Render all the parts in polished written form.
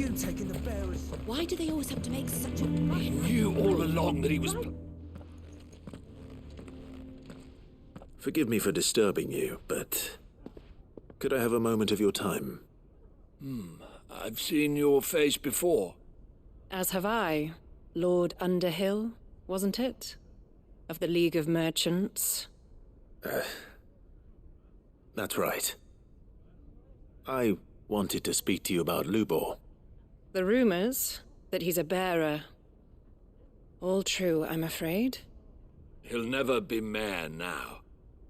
him taking the bearers. Why do they always have to make such a... He knew all along that he was... Forgive me for disturbing you, but could I have a moment of your time? I've seen your face before. As have I. Lord Underhill, wasn't it? Of the League of Merchants. That's right. I wanted to speak to you about Lubor. The rumors that he's a bearer. All true, I'm afraid. He'll never be mayor now.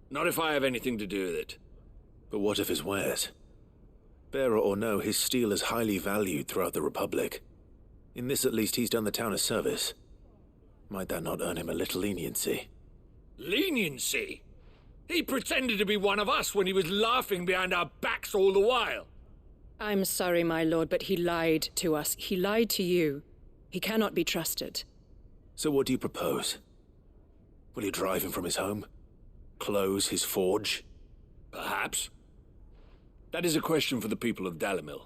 Not if I have anything to do with it. But what of his wares? Bearer or no, his steel is highly valued throughout the Republic. In this at least he's done the town a service. Might that not earn him a little leniency? Leniency? He pretended to be one of us when he was laughing behind our backs all the while. I'm sorry, my lord, but he lied to us. He lied to you. He cannot be trusted. So what do you propose? Will you drive him from his home? Close his forge? Perhaps. That is a question for the people of Dalimil,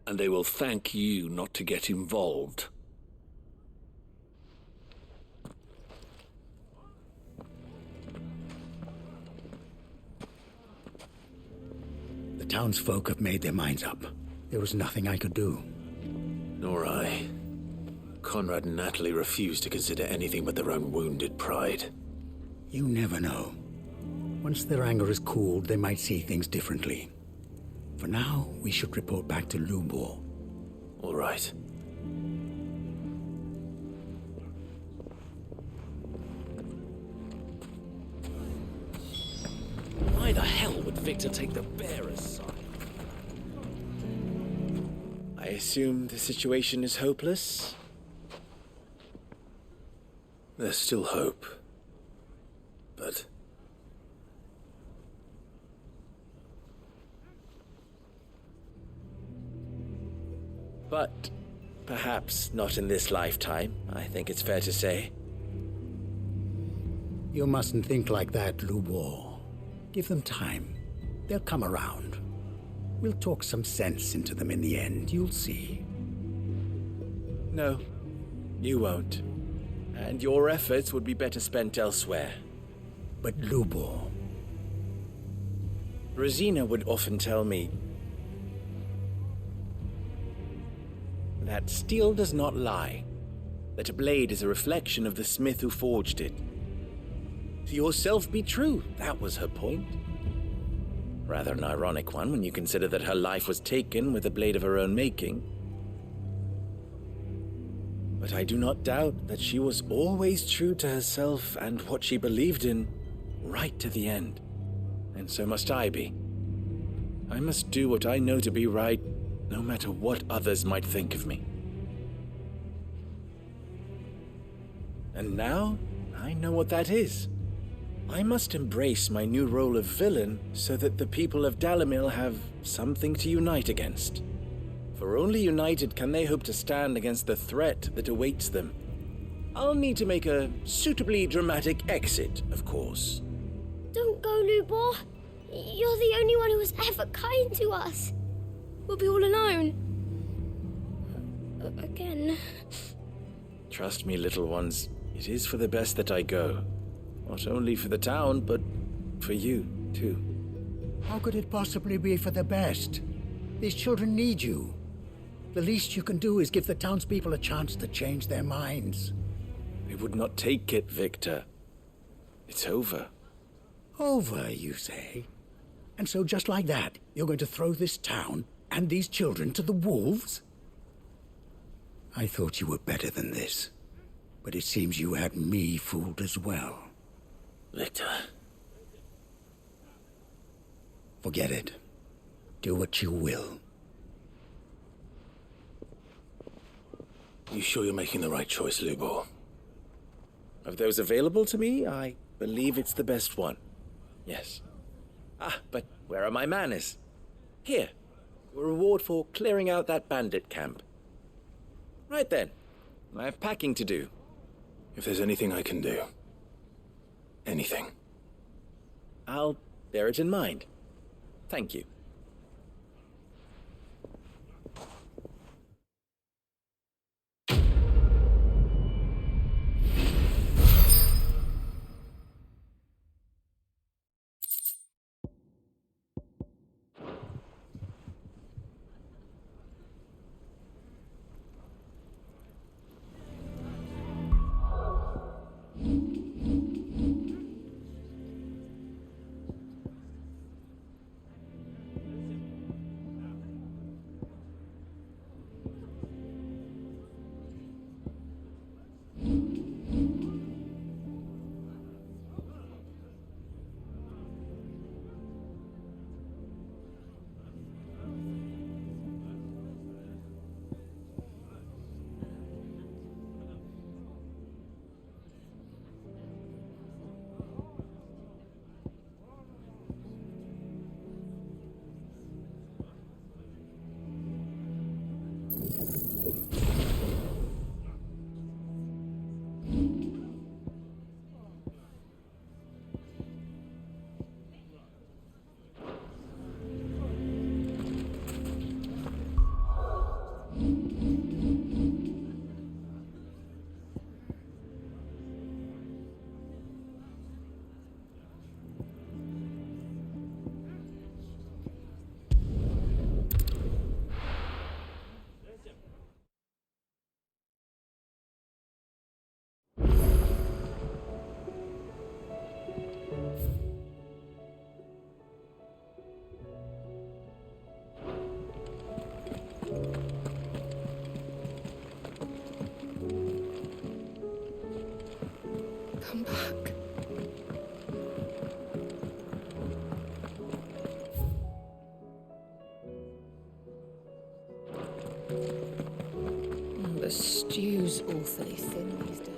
and they will thank you not to get involved. The townsfolk have made their minds up. There was nothing I could do. Nor I. Conrad and Natalie refused to consider anything but their own wounded pride. You never know. Once their anger is cooled, they might see things differently. For now, we should report back to Lubor. All right. Why the hell would Victor take the bearer's side? I assume the situation is hopeless? There's still hope. But... But perhaps not in this lifetime, I think it's fair to say. You mustn't think like that, Lubor. Give them time. They'll come around. We'll talk some sense into them in the end, you'll see. No, you won't. And your efforts would be better spent elsewhere. But Lubor... Rosina would often tell me that steel does not lie, that a blade is a reflection of the smith who forged it. To yourself be true, that was her point. Rather an ironic one when you consider that her life was taken with a blade of her own making. But I do not doubt that she was always true to herself and what she believed in, right to the end. And so must I be. I must do what I know to be right, no matter what others might think of me. And now, I know what that is. I must embrace my new role of villain so that the people of Dalimil have something to unite against. For only united can they hope to stand against the threat that awaits them. I'll need to make a suitably dramatic exit, of course. Don't go, Lubor. You're the only one who was ever kind to us. We'll be all alone. Again. Trust me, little ones. It is for the best that I go. Not only for the town, but for you, too. How could it possibly be for the best? These children need you. The least you can do is give the townspeople a chance to change their minds. I would not take it, Victor. It's over. Over, you say? And so just like that, you're going to throw this town and these children to the wolves? I thought you were better than this. But it seems you had me fooled as well. Victor... Forget it. Do what you will. You sure you're making the right choice, Lubor? Of those available to me, I believe it's the best one. Yes. But where are my manners? Here. Your reward for clearing out that bandit camp. Right then. I have packing to do. If there's anything I can do. Anything. I'll bear it in mind. Thank you. stew's awfully thin these days.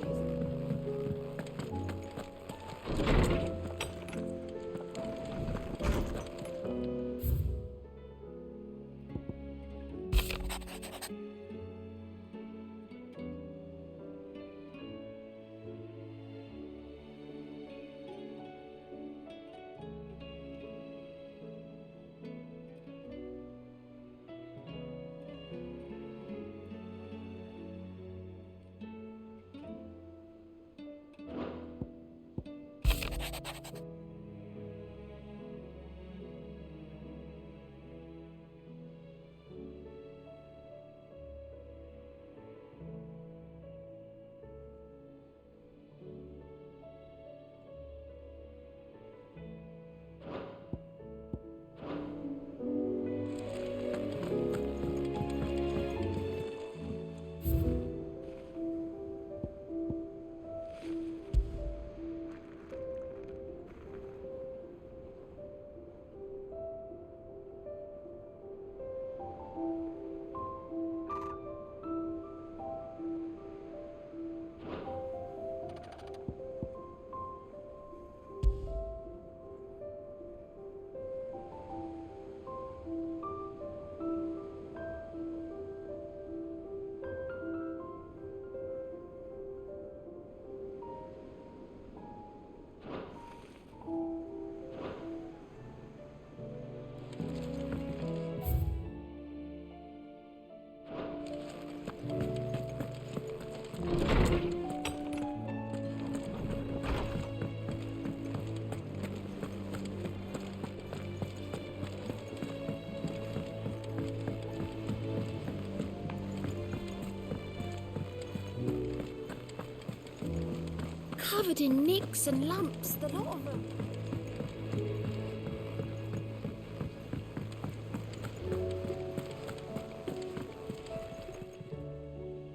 Covered in nicks and lumps, the lot of them.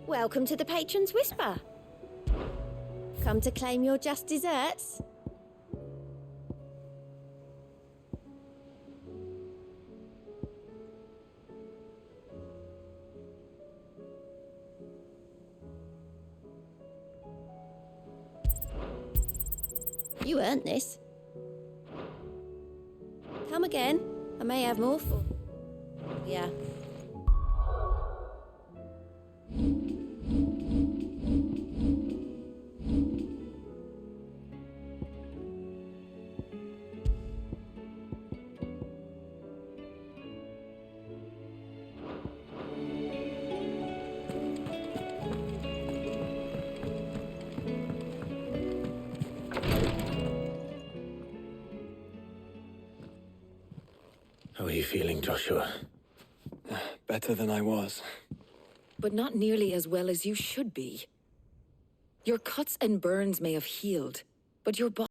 Welcome to the Patron's Whisper. Come to claim your just desserts? You earned this. Come again. I may have more for. Yeah. How are you feeling, Joshua? Better than I was. But not nearly as well as you should be. Your cuts and burns may have healed, but your body...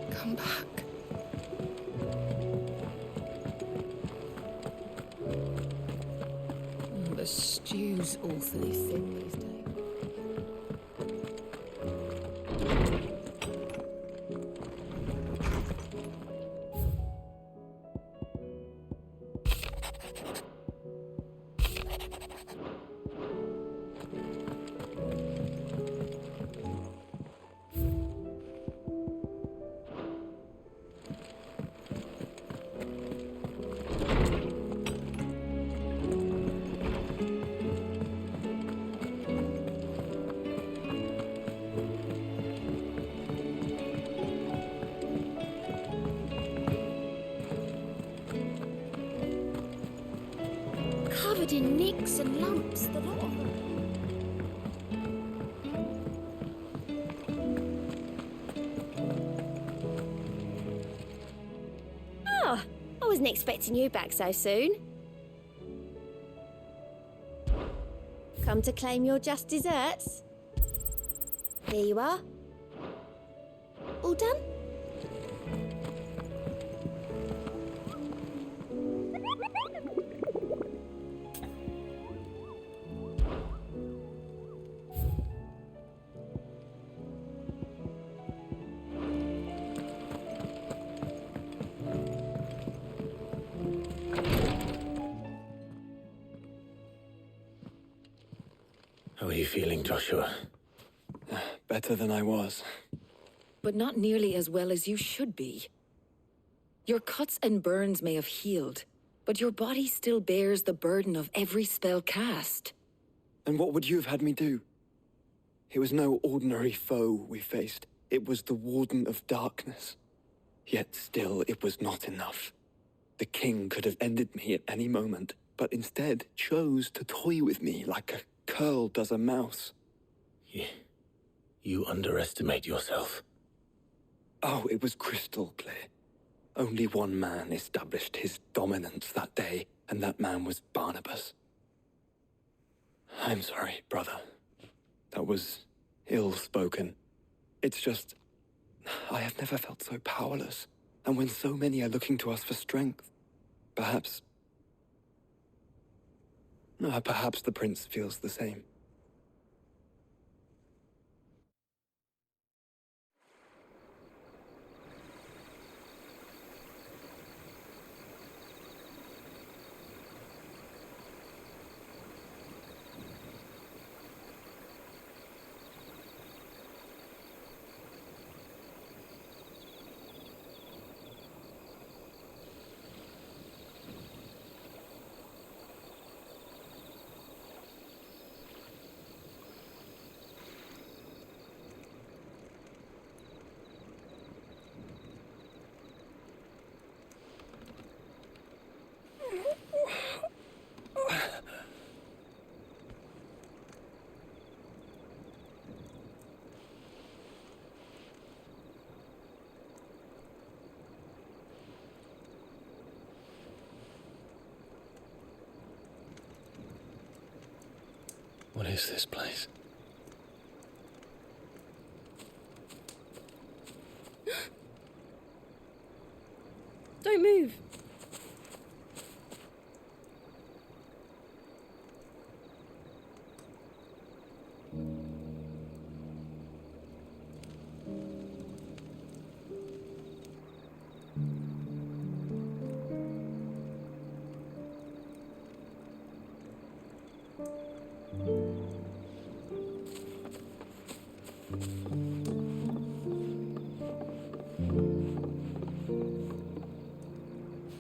Come back. The stew's awfully thin these days. covered in nicks and lumps, the lot of them. Ah, I wasn't expecting you back so soon. Come to claim your just desserts? Here you are. All done? How are you feeling, Joshua? Better than I was. But not nearly as well as you should be. Your cuts and burns may have healed, but your body still bears the burden of every spell cast. And what would you have had me do? It was no ordinary foe we faced. It was the Warden of Darkness. Yet still, it was not enough. The king could have ended me at any moment, but instead chose to toy with me like a curl does a mouse. You underestimate yourself. Oh, it was crystal clear. Only one man established his dominance that day, and that man was Barnabas. I'm sorry, brother. That was ill-spoken. It's just, I have never felt so powerless. And when so many are looking to us for strength, perhaps the prince feels the same. What is this place? Don't move.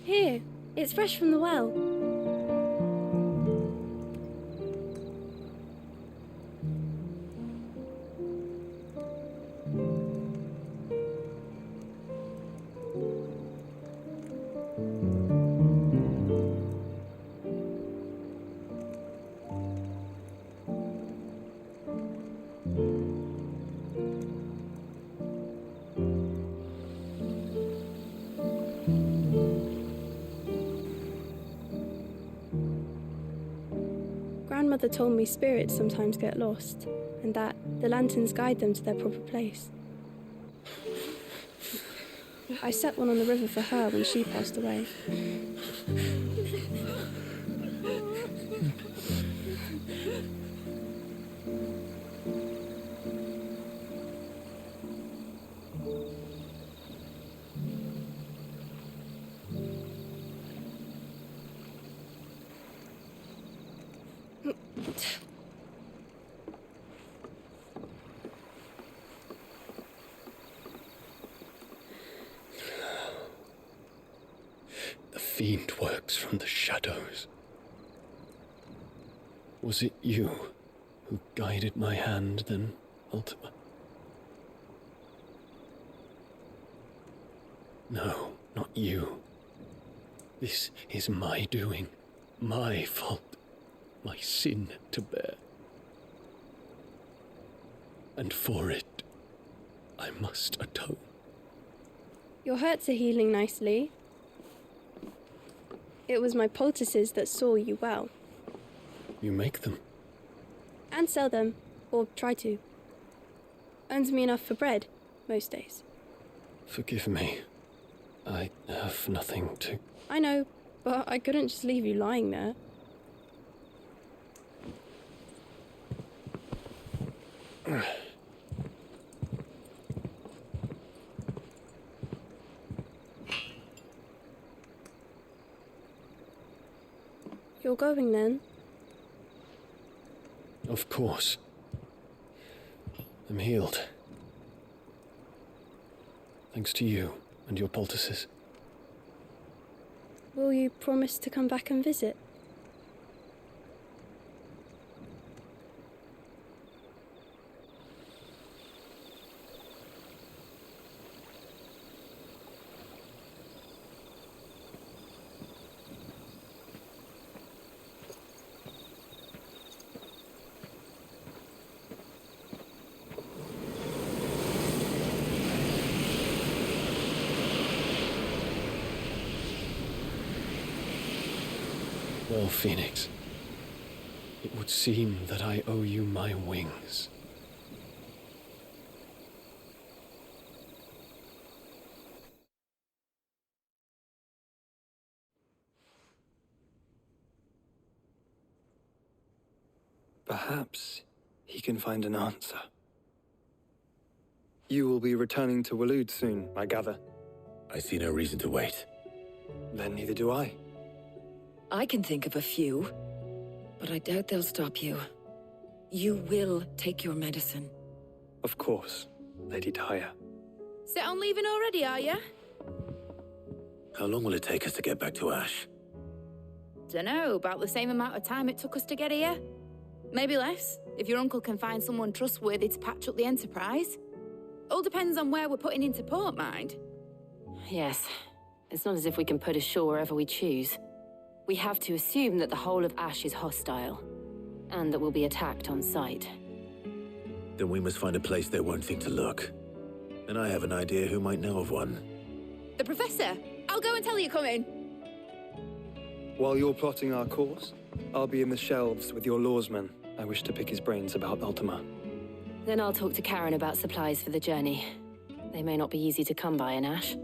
Here, it's fresh from the well. Grandmother told me spirits sometimes get lost, and that the lanterns guide them to their proper place. I set one on the river for her when she passed away. The fiend works from the shadows. Was it you who guided my hand, then, Ultima? No, not you. This is my doing, my fault. my sin to bear. And for it, I must atone. Your hurts are healing nicely. It was my poultices that saw you well. You make them? And sell them, or try to. Earns me enough for bread, most days. Forgive me. I have nothing to... I know, but I couldn't just leave you lying there. You're going then? Of course. I'm healed. Thanks to you and your poultices. Will you promise to come back and visit? Well, Phoenix, it would seem that I owe you my wings. Perhaps he can find an answer. You will be returning to Waloed soon, I gather. I see no reason to wait. Then neither do I. I can think of a few, but I doubt they'll stop you. You will take your medicine. Of course, Lady Daya. Set on leaving already, are you? How long will it take us to get back to Ash? Dunno, about the same amount of time it took us to get here. Maybe less, if your uncle can find someone trustworthy to patch up the Enterprise. All depends on where we're putting into port, mind. Yes. It's not as if we can put ashore wherever we choose. We have to assume that the whole of Ash is hostile, and that we'll be attacked on sight. Then we must find a place they won't think to look. And I have an idea who might know of one. The Professor! I'll go and tell you coming! While you're plotting our course, I'll be in the shelves with your lawsman. I wish to pick his brains about Ultima. Then I'll talk to Karen about supplies for the journey. They may not be easy to come by in Ash.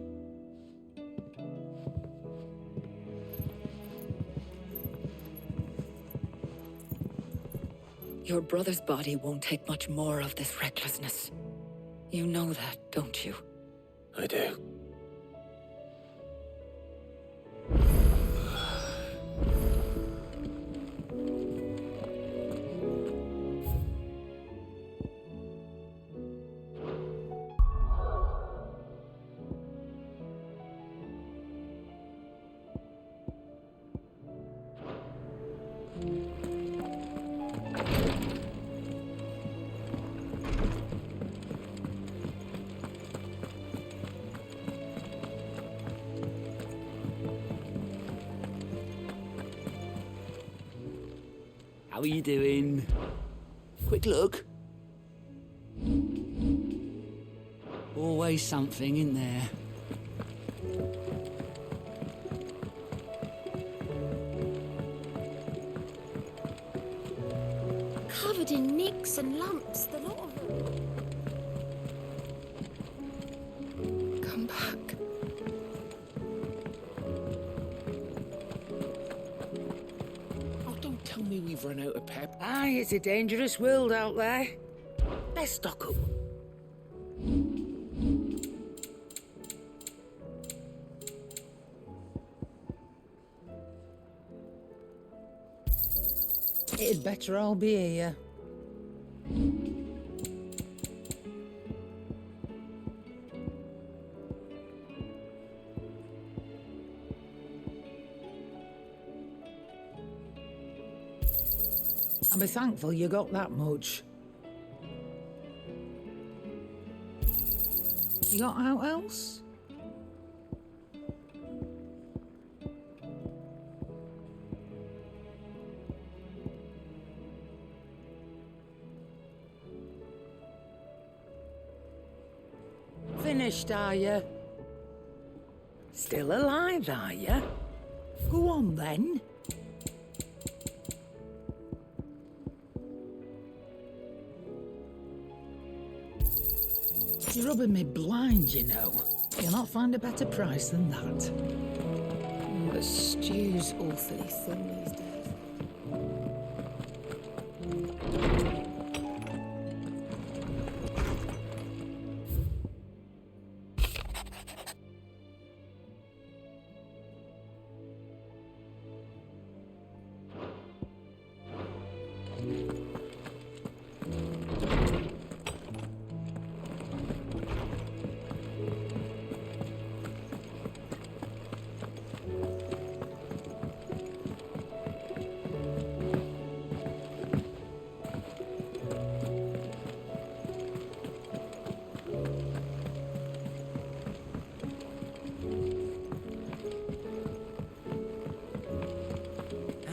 Your brother's body won't take much more of this recklessness. You know that, don't you? I do. How are you doing? Quick look. Always something in there. Covered in nicks and lumps, the lot of them. Come back. Tell me we've run out of pep. Aye, it's a dangerous world out there. Let's stock up. It'd better all be here. I'll be thankful you got that much. You got out else? finished, are you? Still alive, are you? Go on, then. You're rubbing me blind, you know. You'll not find a better price than that. The stew's awfully thin these days.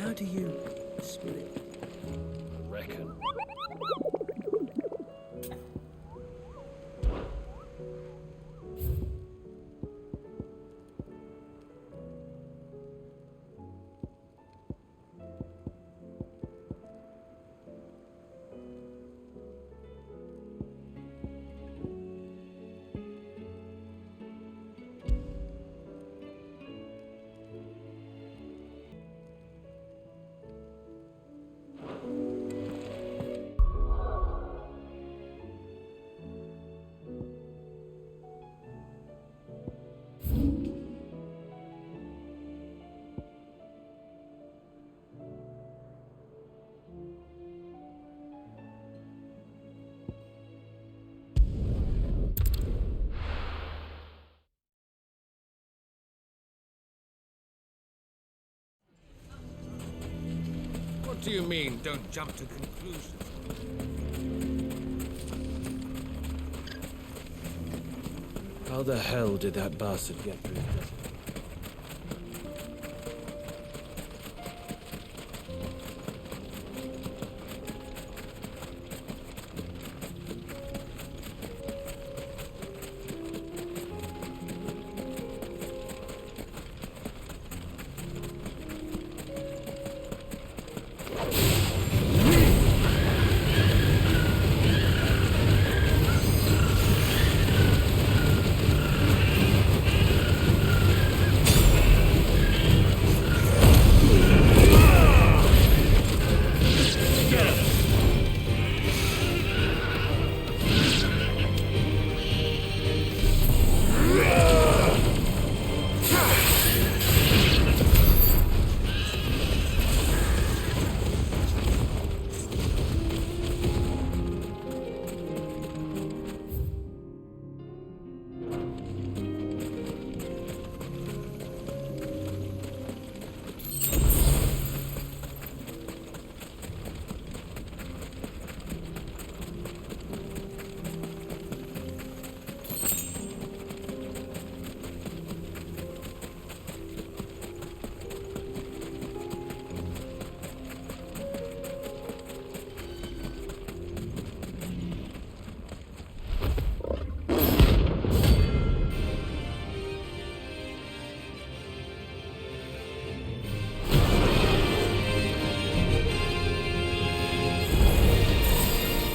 How do you split? I reckon. What do you mean, don't jump to conclusions? How the hell did that bastard get through the desert?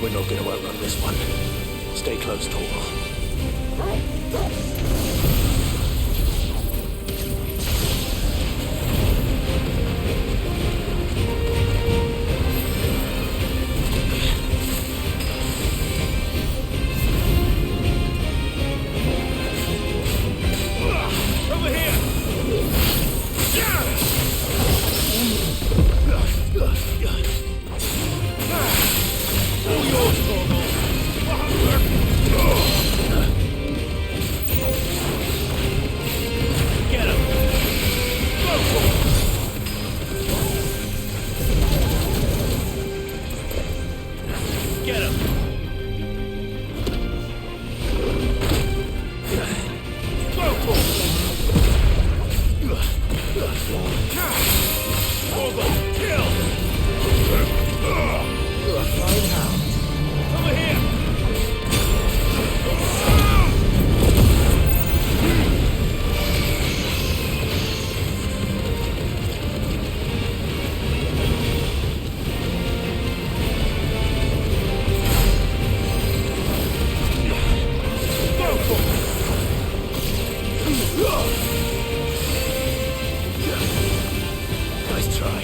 We're not going to outrun this one. Stay close, Torval. Nice try.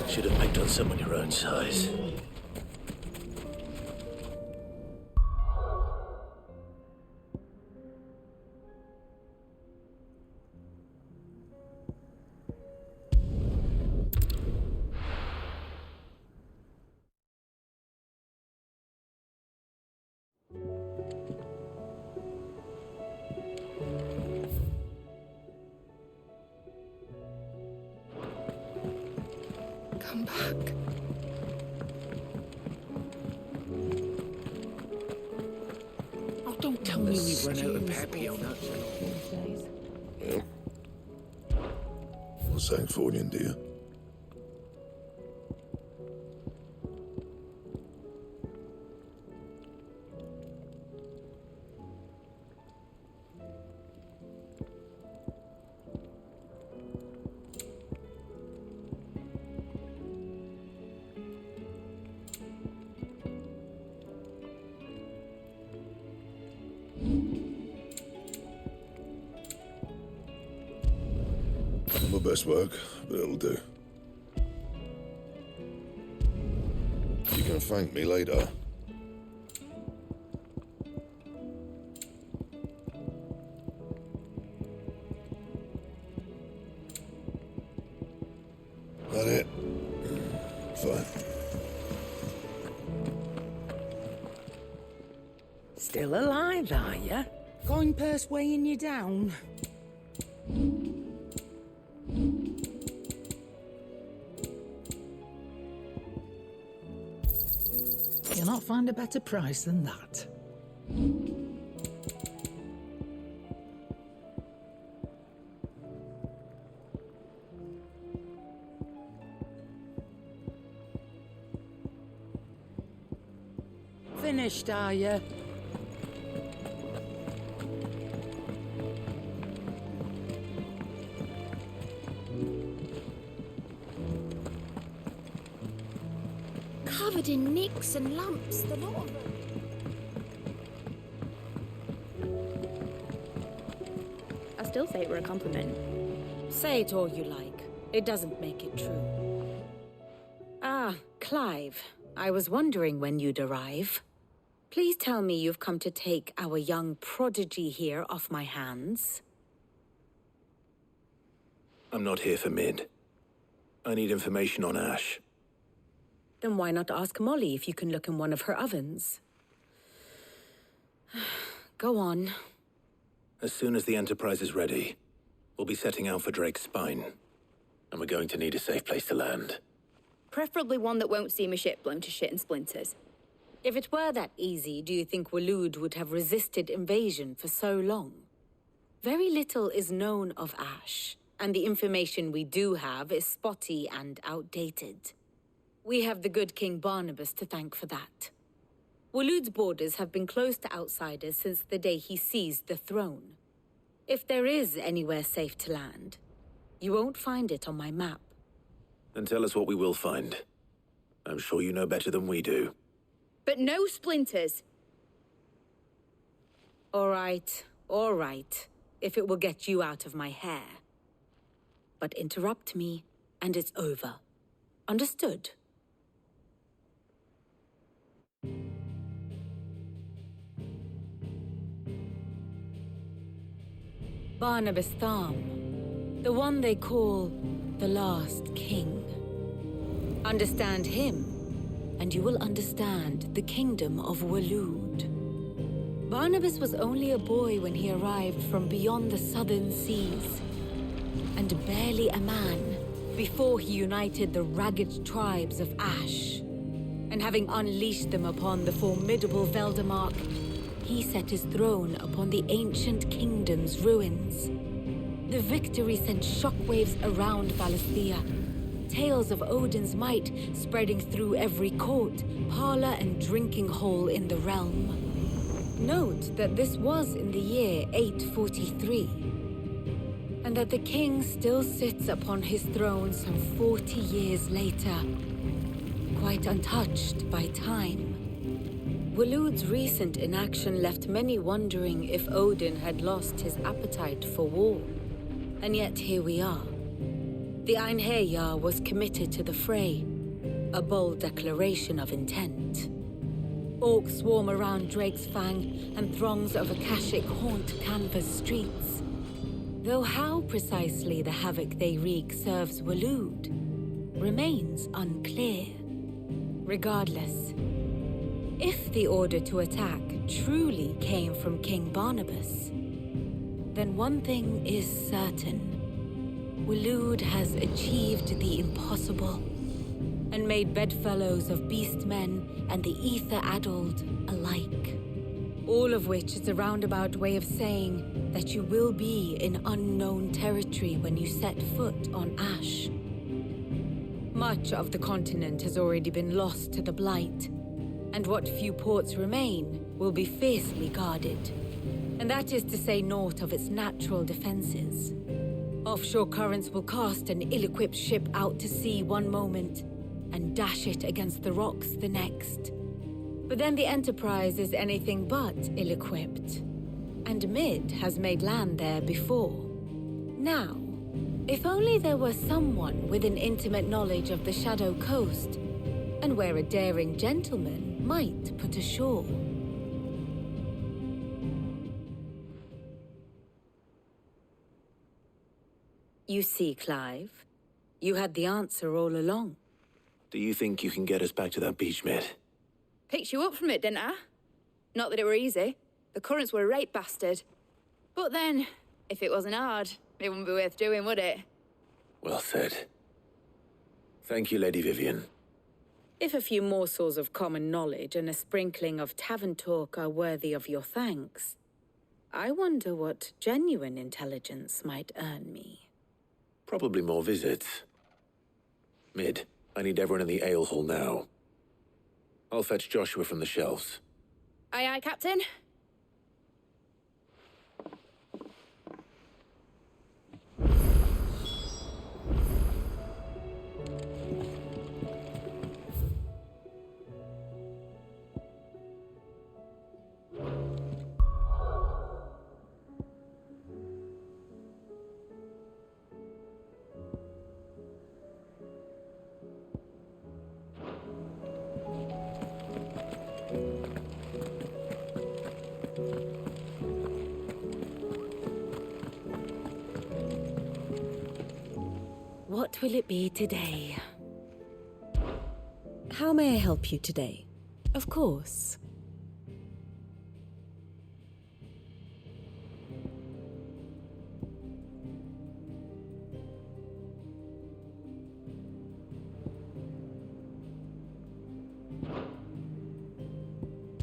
Should have picked on someone your own size. Come back. Oh, don't tell me we've run out of Papio nuts. Ja. Wat zijn voor je, dear? My best work, but it'll do. You can thank me later. That it? Fine. Still alive, are you? Coin purse weighing you down. You'll not find a better price than that. Finished, are you? Covered in nicks and lumps, the lot of them. I still say it were a compliment. Say it all you like. It doesn't make it true. Ah, Clive. I was wondering when you'd arrive. Please tell me you've come to take our young prodigy here off my hands. I'm not here for Mid. I need information on Ash. Then why not ask Molly if you can look in one of her ovens? Go on. As soon as the Enterprise is ready, we'll be setting out for Drake's Spine. And we're going to need a safe place to land. Preferably one that won't see my ship blown to shit and splinters. If it were that easy, do you think Waloed would have resisted invasion for so long? Very little is known of Ash, and the information we do have is spotty and outdated. We have the good King Barnabas to thank for that. Waloed's borders have been closed to outsiders since the day he seized the throne. If there is anywhere safe to land, you won't find it on my map. Then tell us what we will find. I'm sure you know better than we do. But no splinters. All right, if it will get you out of my hair. But interrupt me, and it's over. Understood? Barnabas Tharm, the one they call the last king. Understand him, and you will understand the kingdom of Waloed. Barnabas was only a boy when he arrived from beyond the southern seas, and barely a man before he united the ragged tribes of Ash. And having unleashed them upon the formidable Veldamark, he set his throne upon the ancient kingdom's ruins. The victory sent shockwaves around Valisthea, tales of Odin's might spreading through every court, parlor, and drinking hole in the realm. Note that this was in the year 843, and that the king still sits upon his throne some 40 years later, quite untouched by time. Waloed's recent inaction left many wondering if Odin had lost his appetite for war. And yet here we are. The Einherjar was committed to the fray, a bold declaration of intent. Orcs swarm around Drake's Fang, and throngs of Akashic haunt Canva's streets. Though how precisely the havoc they wreak serves Waloed remains unclear. Regardless, if the order to attack truly came from King Barnabas, then one thing is certain. Waloed has achieved the impossible, and made bedfellows of beastmen and the ether-addled alike. All of which is a roundabout way of saying that you will be in unknown territory when you set foot on Ash. Much of the continent has already been lost to the Blight, and what few ports remain will be fiercely guarded. And that is to say naught of its natural defenses. Offshore currents will cast an ill-equipped ship out to sea one moment, and dash it against the rocks the next. But then the Enterprise is anything but ill-equipped, and Mid has made land there before. Now, if only there were someone with an intimate knowledge of the Shadow Coast, and where a daring gentleman might put ashore. You see, Clive, you had the answer all along. Do you think you can get us back to that beach, Mid? Picked you up from it, didn't I? Not that it were easy. The currents were a right bastard. But then, if it wasn't hard, it wouldn't be worth doing, would it? Well said. Thank you, Lady Vivian. If a few morsels of common knowledge and a sprinkling of tavern talk are worthy of your thanks, I wonder what genuine intelligence might earn me. Probably more visits. Mid, I need everyone in the ale hall now. I'll fetch Joshua from the shelves. Aye, aye, Captain. What will it be today? How may I help you today? Of course.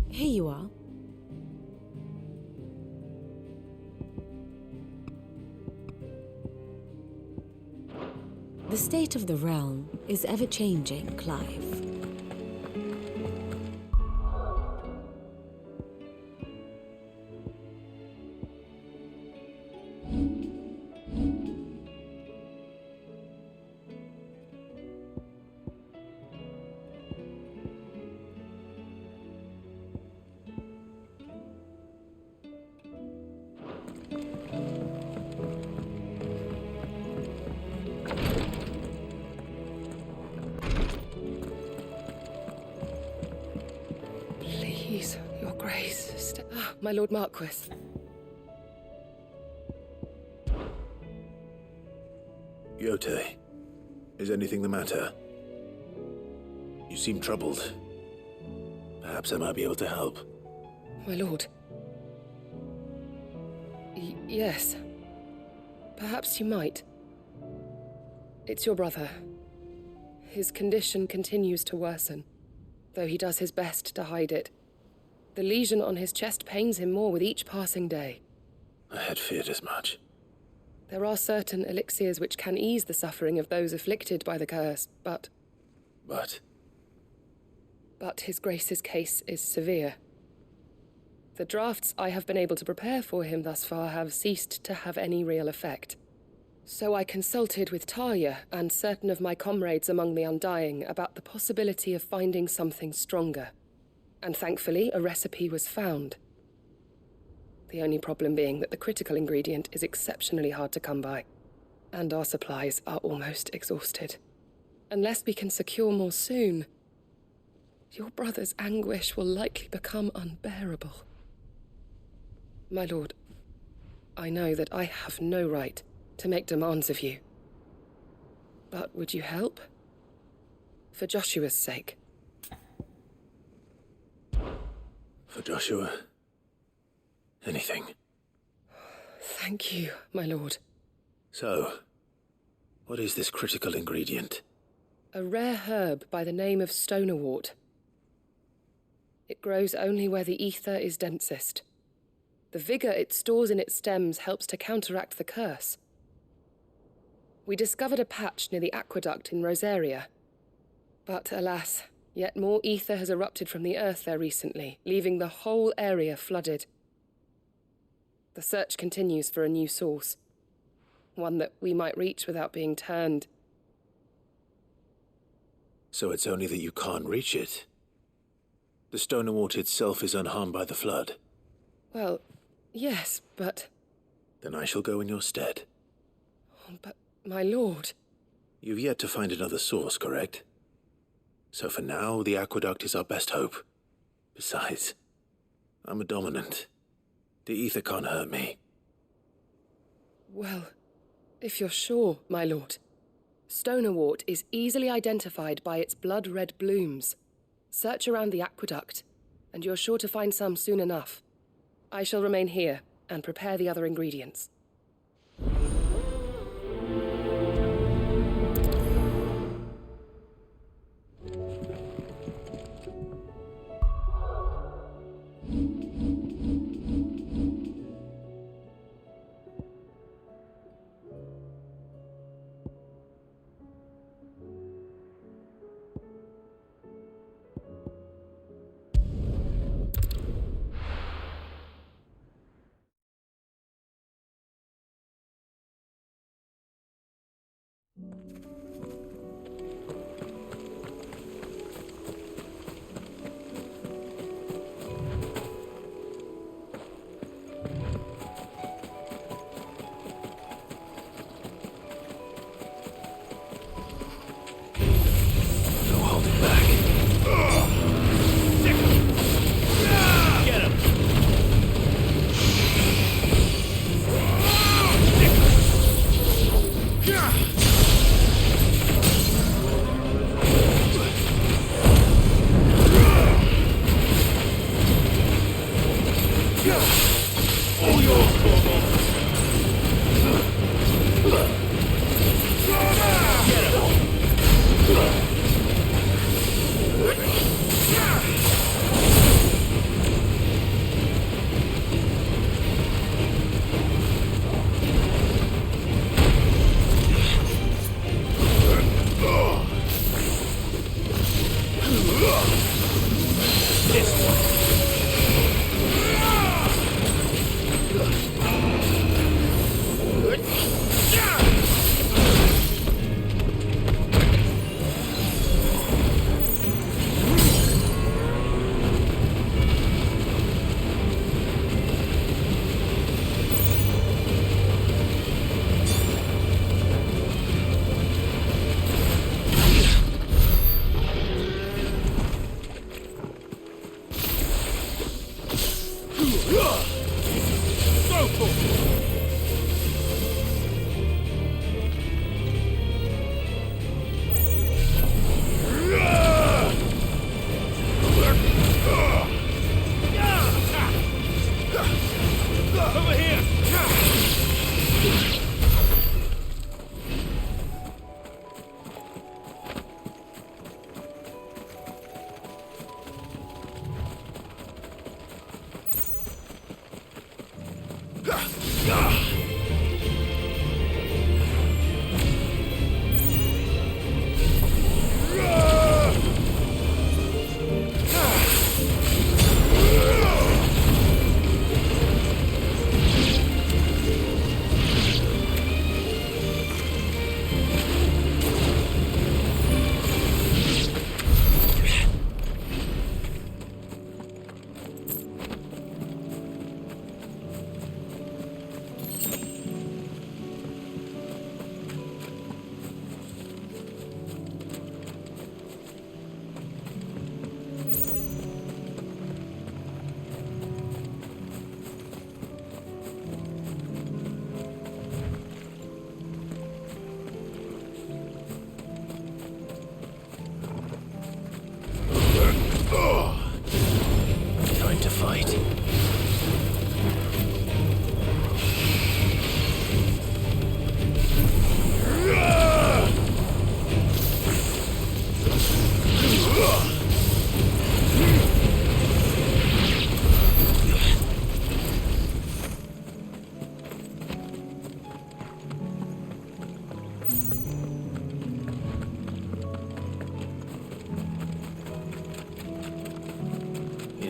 Here you are. The state of the realm is ever-changing, Clive. Please, Your Grace, my Lord Marquis. Yote, is anything the matter? You seem troubled. Perhaps I might be able to help. My lord. Yes. Perhaps you might. It's your brother. His condition continues to worsen, though he does his best to hide it. The lesion on his chest pains him more with each passing day. I had feared as much. There are certain elixirs which can ease the suffering of those afflicted by the curse, but... But His Grace's case is severe. The drafts I have been able to prepare for him thus far have ceased to have any real effect. So I consulted with Talia and certain of my comrades among the Undying about the possibility of finding something stronger. And thankfully, a recipe was found. The only problem being that the critical ingredient is exceptionally hard to come by, and our supplies are almost exhausted. Unless we can secure more soon, your brother's anguish will likely become unbearable. My lord, I know that I have no right to make demands of you. But would you help? For Joshua's sake. For Joshua? Anything. Thank you, my lord. So, what is this critical ingredient? A rare herb by the name of stonerwort. It grows only where the ether is densest. The vigor it stores in its stems helps to counteract the curse. We discovered a patch near the aqueduct in Rosaria. But alas, yet more ether has erupted from the earth there recently, leaving the whole area flooded. The search continues for a new source. One that we might reach without being turned. So it's only that you can't reach it? The stonerwort itself is unharmed by the flood? Well, yes, but... Then I shall go in your stead. But, my lord... You've yet to find another source, correct? So for now, the aqueduct is our best hope. Besides, I'm a dominant. The ether can't hurt me. Well, if you're sure, my lord. Stonerwort is easily identified by its blood-red blooms. Search around the aqueduct, and you're sure to find some soon enough. I shall remain here and prepare the other ingredients.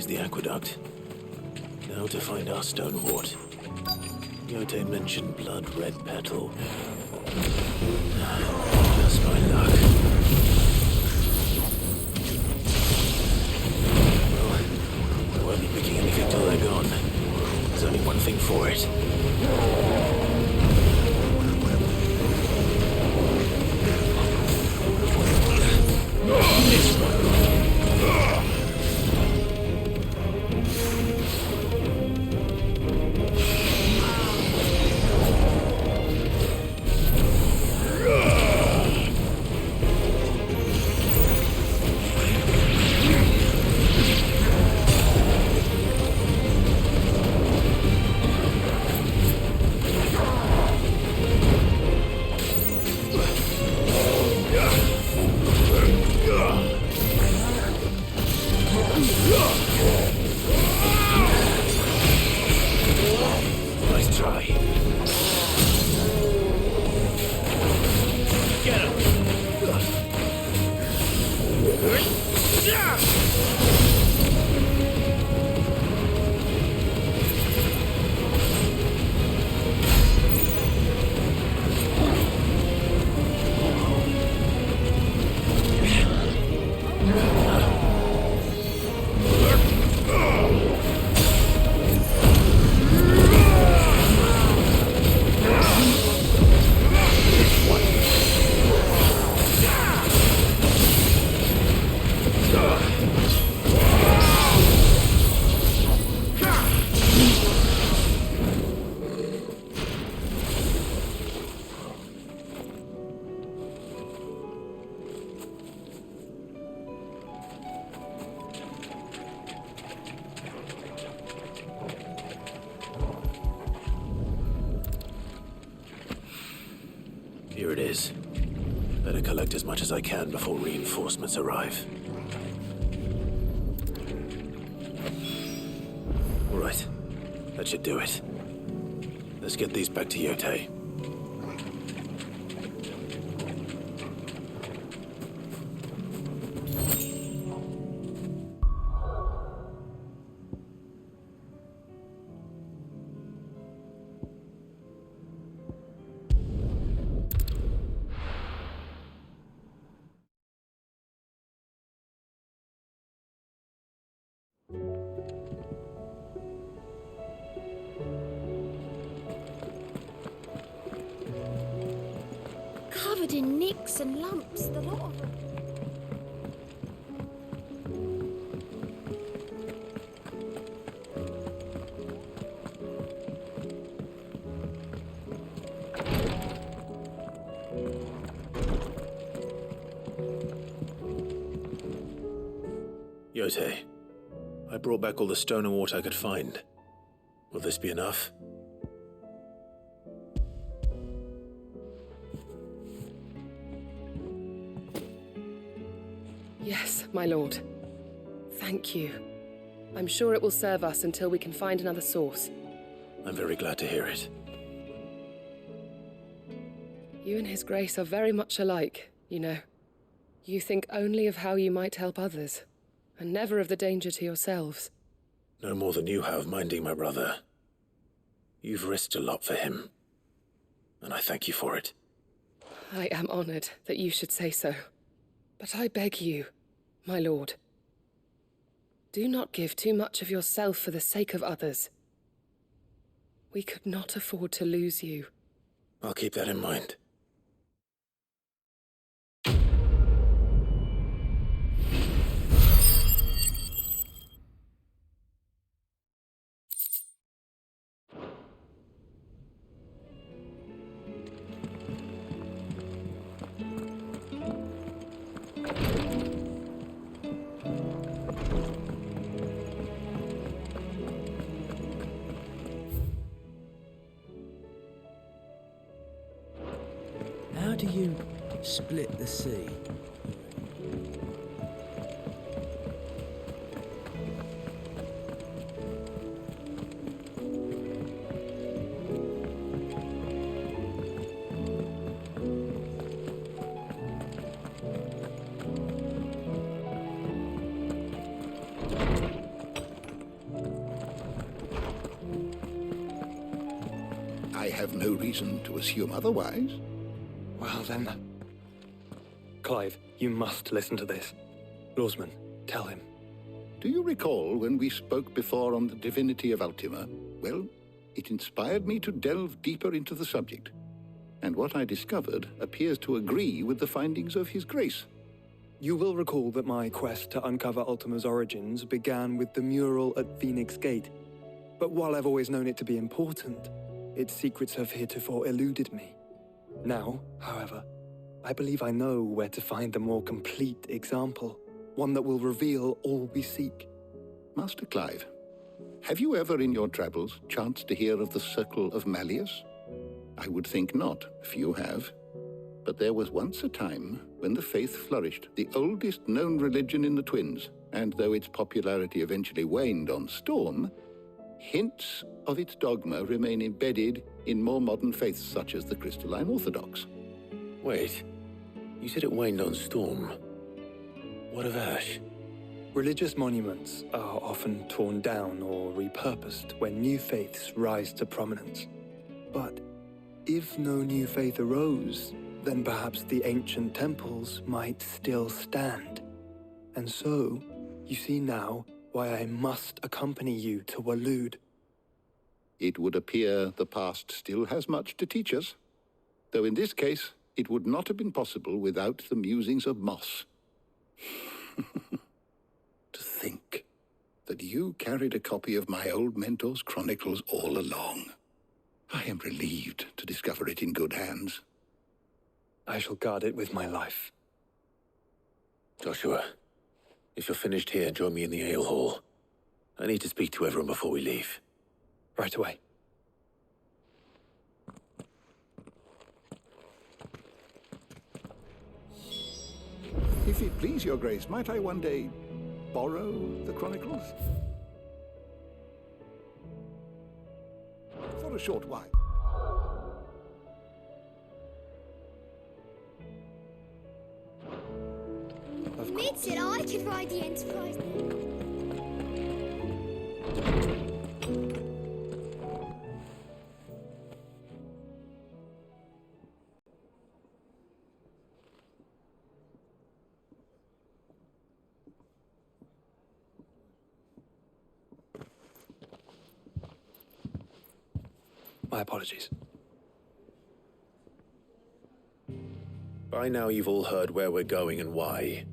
The aqueduct. Now to find our stonewort. Yote mentioned blood-red petal. Just my luck. Well, I won't be picking anything till they're gone. There's only one thing for it. This one. Here it is. Better collect as much as I can before reinforcements arrive. All right. That should do it. Let's get these back to Yote. Covered in nicks and lumps, the lot of them. Yote, I brought back all the stone and water I could find. Will this be enough? Yes, my lord. Thank you. I'm sure it will serve us until we can find another source. I'm very glad to hear it. You and His Grace are very much alike, you know. You think only of how you might help others, and never of the danger to yourselves. No more than you have minding my brother. You've risked a lot for him, and I thank you for it. I am honored that you should say so. But I beg you, my lord, do not give too much of yourself for the sake of others. We could not afford to lose you. I'll keep that in mind. How do you split the sea? I have no reason to assume otherwise. Well then... Clive, you must listen to this. Lawsman, tell him. Do you recall when we spoke before on the divinity of Ultima? Well, it inspired me to delve deeper into the subject. And what I discovered appears to agree with the findings of His Grace. You will recall that my quest to uncover Ultima's origins began with the mural at Phoenix Gate. But while I've always known it to be important, its secrets have heretofore eluded me. Now, however, I believe I know where to find the more complete example, one that will reveal all we seek. Master Clive, have you ever in your travels chanced to hear of the Circle of Malleus? I would think not, few have. But there was once a time when the faith flourished, the oldest known religion in the Twins, and though its popularity eventually waned on storm, hints of its dogma remain embedded in more modern faiths such as the Crystalline Orthodox. Wait, you said it waned on storm. What of Ash? Religious monuments are often torn down or repurposed when new faiths rise to prominence. But if no new faith arose, then perhaps the ancient temples might still stand. And so, you see now why I must accompany you to Waloed. It would appear the past still has much to teach us, though in this case, it would not have been possible without the musings of Moss. To think that you carried a copy of my old mentor's chronicles all along. I am relieved to discover it in good hands. I shall guard it with my life. Joshua, if you're finished here, join me in the ale hall. I need to speak to everyone before we leave. Right away. If it please your grace, might I one day borrow the chronicles? For a short while. Mid said I could ride the Enterprise. My apologies. By now you've all heard where we're going and why.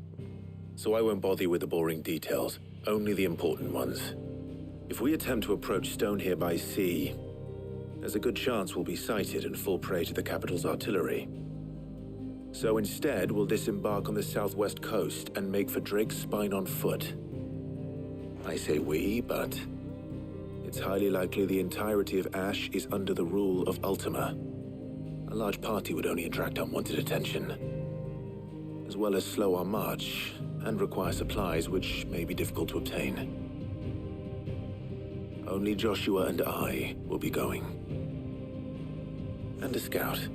So I won't bother you with the boring details, only the important ones. If we attempt to approach Stone here by sea, there's a good chance we'll be sighted and fall prey to the capital's artillery. So instead, we'll disembark on the southwest coast and make for Drake's Spine on foot. I say we, but it's highly likely the entirety of Ash is under the rule of Ultima. A large party would only attract unwanted attention, as well as slow our march and require supplies which may be difficult to obtain. Only Joshua and I will be going. And a scout.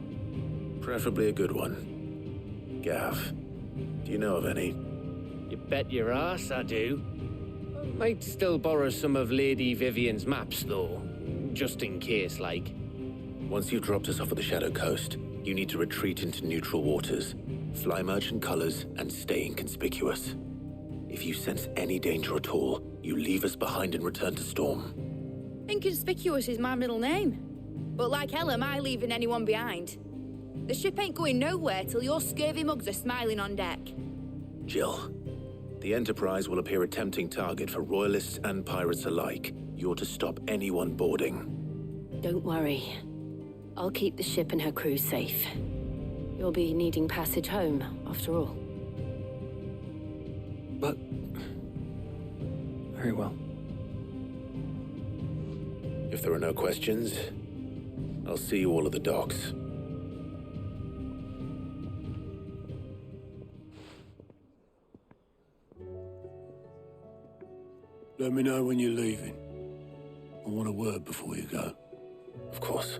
Preferably a good one. Gav, do you know of any? You bet your ass I do. Might still borrow some of Lady Vivian's maps, though. Just in case, like. Once you've dropped us off at the Shadow Coast, you need to retreat into neutral waters, fly merchant colors, and stay inconspicuous. If you sense any danger at all, you leave us behind and return to Storm. Inconspicuous is my middle name. But like hell am I leaving anyone behind. The ship ain't going nowhere till your scurvy mugs are smiling on deck. Jill, the Enterprise will appear a tempting target for royalists and pirates alike. You're to stop anyone boarding. Don't worry. I'll keep the ship and her crew safe. You'll be needing passage home, after all. But... very well. If there are no questions, I'll see you all at the docks. Let me know when you're leaving. I want a word before you go. Of course.